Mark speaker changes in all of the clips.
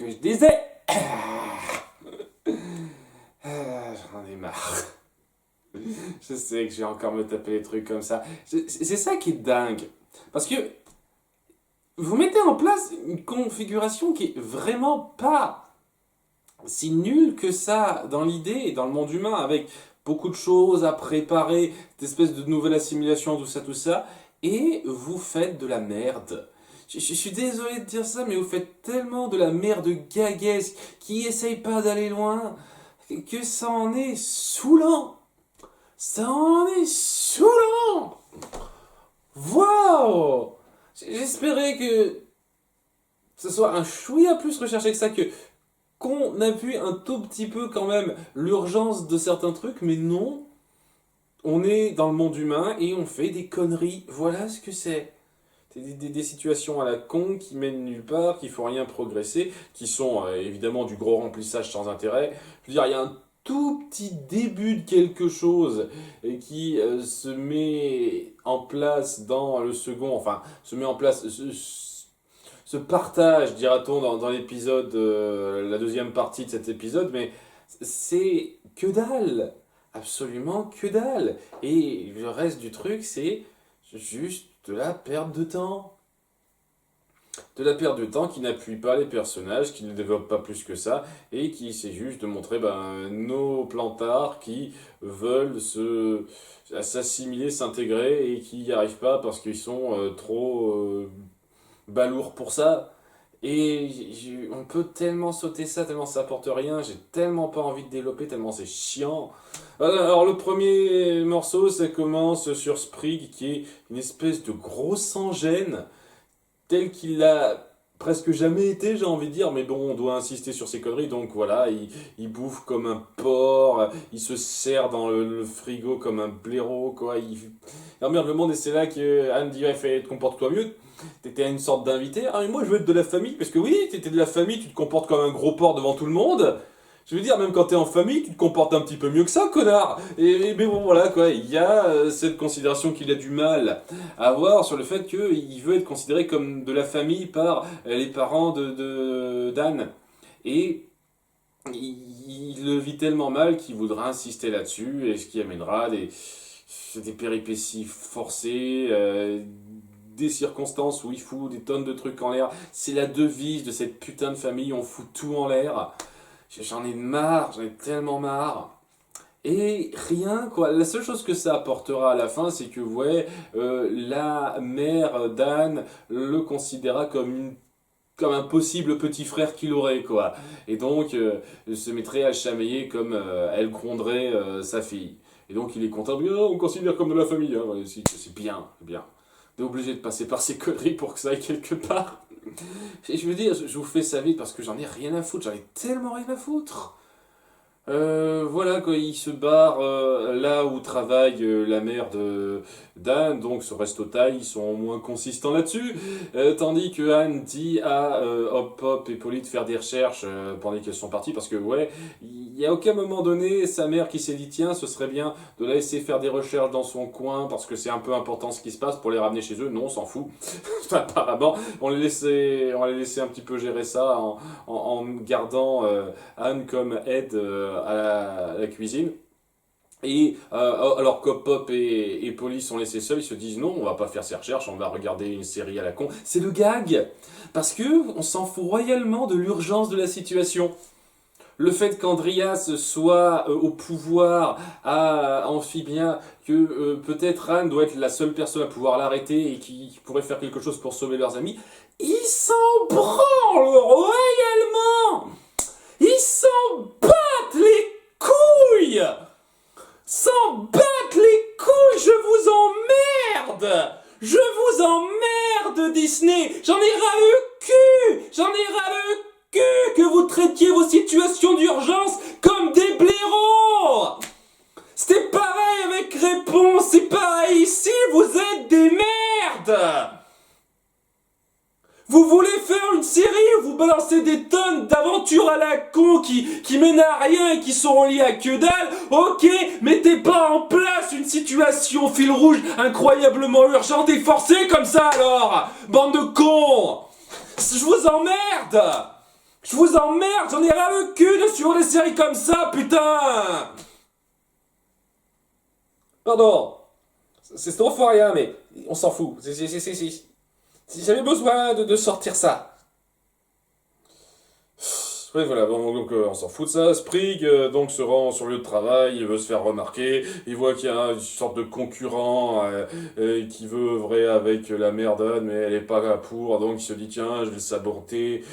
Speaker 1: que je disais... J'en ai marre. Je sais que je vais encore me taper des trucs comme ça. C'est ça qui est dingue. Parce que vous mettez en place une configuration qui est vraiment pas si nulle que ça dans l'idée et dans le monde humain, avec beaucoup de choses à préparer, cette espèce de nouvelle assimilation, tout ça, et vous faites de la merde. Je suis désolé de dire ça, mais vous faites tellement de la merde gaguesque qui essaye pas d'aller loin que ça en est saoulant. Ça en est saoulant. Waouh! J'espérais que ce soit un chouïa plus recherché que ça, qu'on appuie un tout petit peu quand même l'urgence de certains trucs, mais non. On est dans le monde humain et on fait des conneries. Voilà ce que c'est. Des situations à la con qui mènent nulle part, qui font rien progresser, qui sont évidemment du gros remplissage sans intérêt. Je veux dire, il y a un tout petit début de quelque chose qui se met en place dans le second, enfin, se met en place, se partage, dira-t-on, dans l'épisode, la deuxième partie de cet épisode, mais c'est que dalle, absolument que dalle. Et le reste du truc, c'est juste de la perte de temps. De la perte de temps qui n'appuie pas les personnages, qui ne développe pas plus que ça, et qui essaie juste de montrer nos plantards qui veulent s'assimiler, s'intégrer, et qui n'y arrivent pas parce qu'ils sont trop balourds pour ça. Et on peut tellement sauter ça, tellement ça apporte rien, j'ai tellement pas envie de développer, tellement c'est chiant. Alors le premier morceau, ça commence sur Sprig, qui est une espèce de gros sans-gêne, tel qu'il l'a presque jamais été, j'ai envie de dire, mais bon, on doit insister sur ces conneries, donc voilà, il bouffe comme un porc, il se sert dans le frigo comme un blaireau, quoi, il emmerde le monde, et c'est là que Anne dit, comporte-toi mieux. T'étais une sorte d'invité. Ah, mais moi je veux être de la famille, parce que oui, t'étais de la famille, tu te comportes comme un gros porc devant tout le monde. Je veux dire, même quand t'es en famille, tu te comportes un petit peu mieux que ça, connard. Mais bon, voilà quoi, il y a cette considération qu'il a du mal à avoir sur le fait qu'il veut être considéré comme de la famille par les parents d'Anne. Et il le vit tellement mal qu'il voudra insister là-dessus, et ce qui amènera des péripéties forcées, des circonstances où il fout des tonnes de trucs en l'air. C'est la devise de cette putain de famille, on fout tout en l'air. J'en ai marre, j'en ai tellement marre. Et rien, quoi. La seule chose que ça apportera à la fin, c'est que, la mère d'Anne le considéra comme un possible petit frère qu'il aurait, quoi. Et donc, se mettrait à le chamailler comme elle gronderait sa fille. Et donc, il est content, bien, on considère comme de la famille, hein. Ouais, c'est bien, c'est bien. On est obligé de passer par ces conneries pour que ça aille quelque part. Et je veux dire, je vous fais ça vite parce que j'en ai rien à foutre, j'en ai tellement rien à foutre. Voilà, quoi, il se barre là où travaille la mère d'Anne, donc ce resto thaï, ils sont moins consistants là-dessus, tandis que Anne dit à Hop Hop et Polly de faire des recherches pendant qu'elles sont parties, parce que il n'y a aucun moment donné sa mère qui s'est dit tiens, ce serait bien de la laisser faire des recherches dans son coin, parce que c'est un peu important ce qui se passe pour les ramener chez eux. Non, on s'en fout. Apparemment, on les laissait un petit peu gérer ça en gardant Anne comme aide à la cuisine. Et alors que Pop et Polly sont laissés seuls, ils se disent non, on va pas faire ces recherches, on va regarder une série à la con. C'est le gag, parce que on s'en fout royalement de l'urgence de la situation. Le fait qu'Andreas soit au pouvoir à Amphibien, que peut-être Anne doit être la seule personne à pouvoir l'arrêter et qui pourrait faire quelque chose pour sauver leurs amis, ils s'en branlent royalement. Ils s'en battent les couilles. S'en battent les couilles, je vous emmerde. Je vous emmerde, Disney. J'en ai ras le cul. J'en ai ras le cul que vous traitiez vos situations d'urgence comme des blaireaux. C'était pareil avec Réponse, c'est pareil ici, vous êtes des merdes. Vous voulez faire une série où vous balancez des tonnes d'aventures à la con qui mènent à rien et qui sont liées à que dalle. Ok, mettez pas en place une situation fil rouge incroyablement urgente et forcée comme ça alors. Bande de cons. Je vous emmerde. Je vous emmerde, j'en ai ras le cul de suivre des séries comme ça, putain. Pardon, c'est trop fort rien, mais on s'en fout. Si j'avais besoin de sortir ça. Oui, voilà, bon, donc on s'en fout de ça. Sprig donc se rend sur le lieu de travail, il veut se faire remarquer, il voit qu'il y a une sorte de concurrent qui veut œuvrer avec la mère d'Anne, mais elle est pas là pour, donc il se dit tiens, je vais le saboter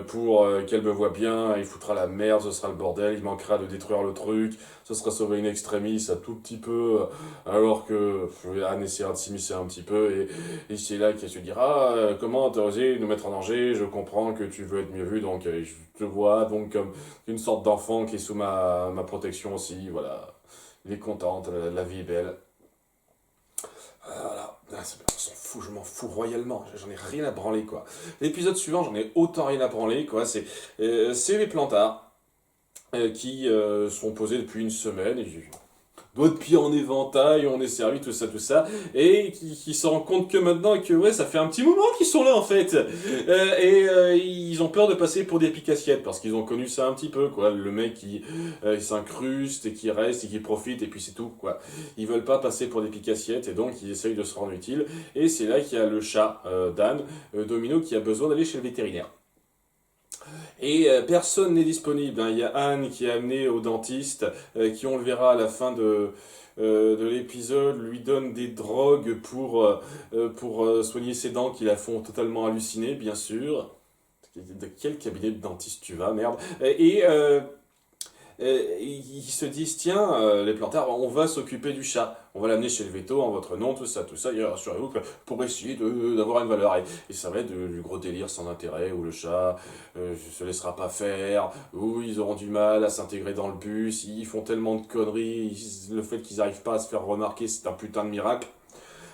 Speaker 1: pour qu'elle me voit bien, il foutra la merde, ce sera le bordel, il manquera de détruire le truc, ce sera sauver une extrémiste un tout petit peu, alors que Anne essaiera de s'immiscer un petit peu, et c'est là qu'elle se dira comment t'as osé nous mettre en danger, je comprends que tu veux être mieux vu, donc je te vois donc comme une sorte d'enfant qui est sous ma protection aussi, voilà. Il est contente, la vie est belle. Voilà, on s'en fout, je m'en fous royalement, j'en ai rien à branler quoi. L'épisode suivant, j'en ai autant rien à branler quoi, c'est les plantards qui sont posés depuis une semaine, et doigts de pied en éventail, on est servi, tout ça, et qui se rendent compte que maintenant, que ouais, ça fait un petit moment qu'ils sont là en fait, ils ont peur de passer pour des picassiettes, parce qu'ils ont connu ça un petit peu, quoi, le mec qui s'incruste, et qui reste, et qui profite, et puis c'est tout, quoi. Ils veulent pas passer pour des picassiettes, et donc ils essayent de se rendre utiles, et c'est là qu'il y a le chat d'Anne, Domino, qui a besoin d'aller chez le vétérinaire. Et personne n'est disponible, hein. Il y a Anne qui est amenée au dentiste, qui on le verra à la fin de l'épisode, lui donne des drogues pour soigner ses dents qui la font totalement halluciner, bien sûr. De quel cabinet de dentiste tu vas, merde. Ils se disent, tiens, les plantards, on va s'occuper du chat. On va l'amener chez le veto en votre nom, tout ça. Et rassurez-vous que pour essayer d'avoir une valeur. Et ça va être du gros délire sans intérêt, où le chat se laissera pas faire, où ils auront du mal à s'intégrer dans le bus, ils font tellement de conneries, le fait qu'ils n'arrivent pas à se faire remarquer, c'est un putain de miracle.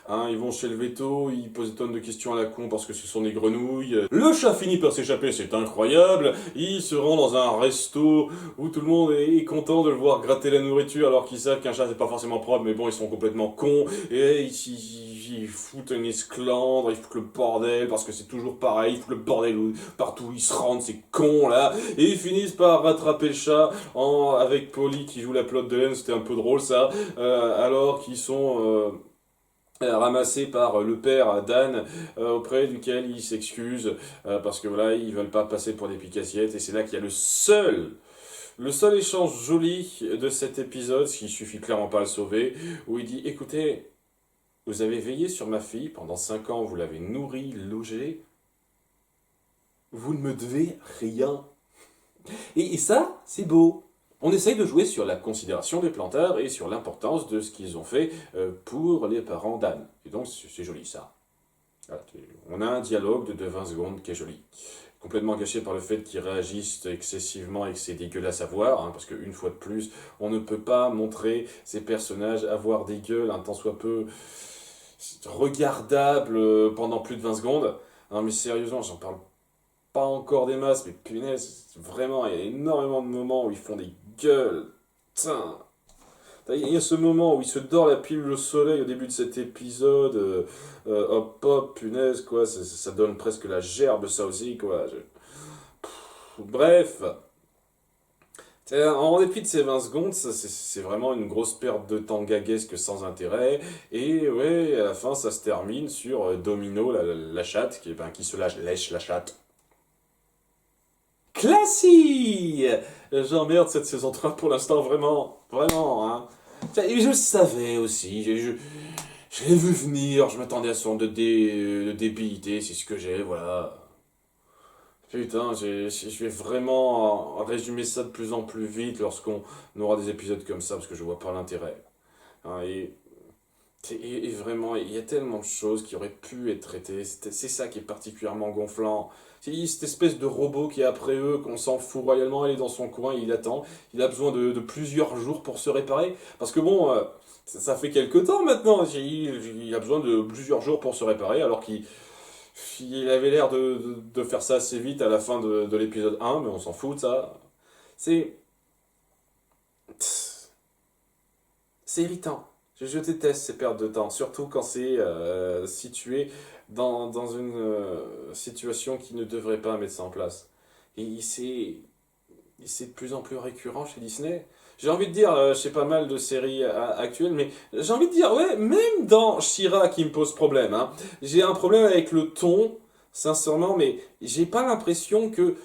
Speaker 1: Hein, ils vont chez le veto, ils posent des tonnes de questions à la con parce que ce sont des grenouilles. Le chat finit par s'échapper, c'est incroyable. Il se rend dans un resto où tout le monde est content de le voir gratter la nourriture alors qu'ils savent qu'un chat c'est pas forcément propre, mais bon, ils sont complètement cons. Et ils foutent une esclandre, ils foutent le bordel parce que c'est toujours pareil, ils foutent le bordel partout où ils se rendent, ces cons là. Et ils finissent par rattraper le chat avec Polly qui joue la pelote de laine, c'était un peu drôle ça. Alors qu'ils sont ramassé par le père d'Anne auprès duquel il s'excuse parce que voilà ils veulent pas passer pour des picassiettes et c'est là qu'il y a le seul échange joli de cet épisode, ce qui suffit clairement pas à le sauver, où il dit écoutez, vous avez veillé sur ma fille pendant 5 ans, vous l'avez nourrie, logée, vous ne me devez rien. Et ça, c'est beau. On essaye de jouer sur la considération des plantards et sur l'importance de ce qu'ils ont fait pour les parents d'Anne. Et donc, c'est joli ça. Voilà, on a un dialogue de 20 secondes qui est joli. Complètement gâché par le fait qu'ils réagissent excessivement et que c'est dégueulasse à voir, hein, parce qu'une fois de plus, on ne peut pas montrer ces personnages avoir des gueules un tant soit peu regardables pendant plus de 20 secondes. Non mais sérieusement, j'en parle pas encore des masses, mais punaise, vraiment, il y a énormément de moments où ils font des gueules. Putain. Il y a ce moment où il se dort la pilule au soleil au début de cet épisode. Hop hop, punaise, quoi. Ça donne presque la gerbe, ça aussi, quoi. Bref. En dépit de ces 20 secondes, c'est vraiment une grosse perte de temps gaguesque sans intérêt. Et ouais, à la fin, ça se termine sur Domino, la chatte, qui se lèche la chatte. Classy. J'emmerde cette saison 3 pour l'instant, vraiment. Vraiment, hein. Et je le savais aussi. Je l'ai vu venir, je m'attendais à son de débilité, c'est ce que j'ai, voilà. Putain, je vais vraiment résumer ça de plus en plus vite lorsqu'on aura des épisodes comme ça, parce que je vois pas l'intérêt. Hein, et vraiment, il y a tellement de choses qui auraient pu être traitées. C'est ça qui est particulièrement gonflant. C'est cette espèce de robot qui est après eux, qu'on s'en fout royalement, il est dans son coin, il attend. Il a besoin de plusieurs jours pour se réparer. Parce que bon, ça fait quelque temps maintenant. Il a besoin de plusieurs jours pour se réparer, alors qu'il avait l'air de faire ça assez vite à la fin de l'épisode 1, mais on s'en fout de ça. C'est... C'est irritant. Je déteste ces pertes de temps, surtout quand c'est situé dans une situation qui ne devrait pas mettre ça en place. Et c'est de plus en plus récurrent chez Disney. J'ai envie de dire, je sais pas mal de séries actuelles, mais j'ai envie de dire, ouais, même dans She-Ra qui me pose problème, hein, j'ai un problème avec le ton, sincèrement, mais j'ai pas l'impression que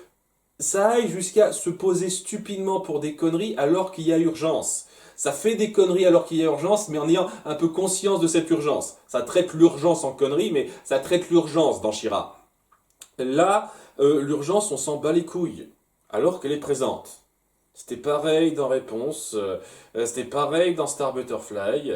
Speaker 1: ça aille jusqu'à se poser stupidement pour des conneries alors qu'il y a urgence. Ça fait des conneries alors qu'il y a urgence, mais en ayant un peu conscience de cette urgence. Ça traite l'urgence en conneries, mais ça traite l'urgence dans She-Ra. Là, l'urgence, on s'en bat les couilles, alors qu'elle est présente. C'était pareil dans Réponse, c'était pareil dans Star Butterfly.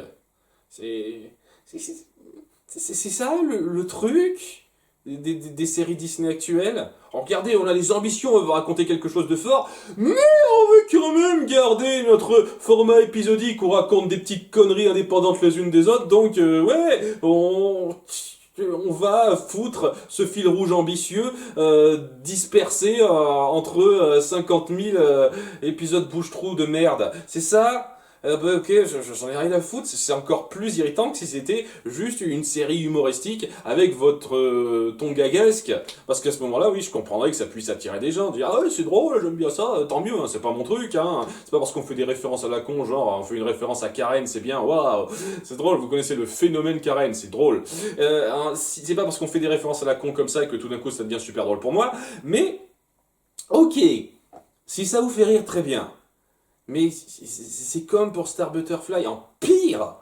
Speaker 1: C'est c'est c'est- c'est ça le truc des séries Disney actuelles. Alors, regardez, on a des ambitions, on veut raconter quelque chose de fort, mais on veut quand même garder notre format épisodique où on raconte des petites conneries indépendantes les unes des autres. Donc, ouais, on va foutre ce fil rouge ambitieux dispersé entre 50 000 épisodes bouche-trou de merde. C'est ça? Bah, ok, j'en ai rien à foutre. C'est encore plus irritant que si c'était juste une série humoristique avec votre ton gaguesque. Parce qu'à ce moment-là, oui, je comprendrais que ça puisse attirer des gens. Dire, ah ouais, c'est drôle, j'aime bien ça, tant mieux, hein, c'est pas mon truc. Hein. C'est pas parce qu'on fait des références à la con, genre on fait une référence à Karen, c'est bien, waouh, c'est drôle, vous connaissez le phénomène Karen, c'est drôle. C'est pas parce qu'on fait des références à la con comme ça que tout d'un coup ça devient super drôle pour moi. Mais, ok, si ça vous fait rire, très bien. Mais c'est comme pour Star Butterfly, en pire,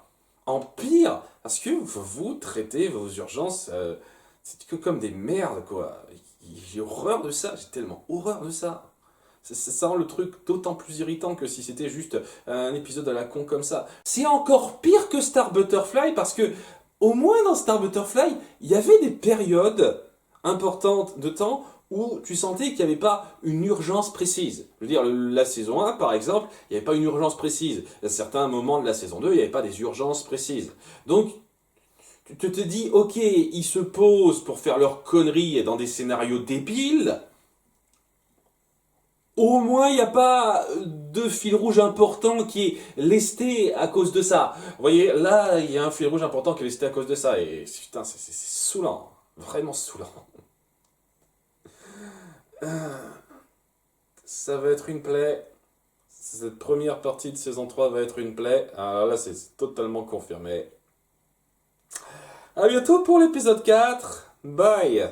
Speaker 1: parce que vous traitez vos urgences, c'est que comme des merdes, quoi. J'ai horreur de ça, j'ai tellement horreur de ça. Ça rend le truc d'autant plus irritant que si c'était juste un épisode à la con comme ça. C'est encore pire que Star Butterfly parce que, au moins dans Star Butterfly, il y avait des périodes importantes de temps où tu sentais qu'il n'y avait pas une urgence précise. Je veux dire, la saison 1, par exemple, il n'y avait pas une urgence précise. À certains moments de la saison 2, il n'y avait pas des urgences précises. Donc, tu te dis, ok, ils se posent pour faire leurs conneries dans des scénarios débiles. Au moins, il n'y a pas de fil rouge important qui est lesté à cause de ça. Vous voyez, là, il y a un fil rouge important qui est lesté à cause de ça. Et putain, c'est saoulant. Vraiment saoulant. Ça va être une plaie. Cette première partie de saison 3 va être une plaie. Alors là, c'est totalement confirmé. À bientôt pour l'épisode 4. Bye.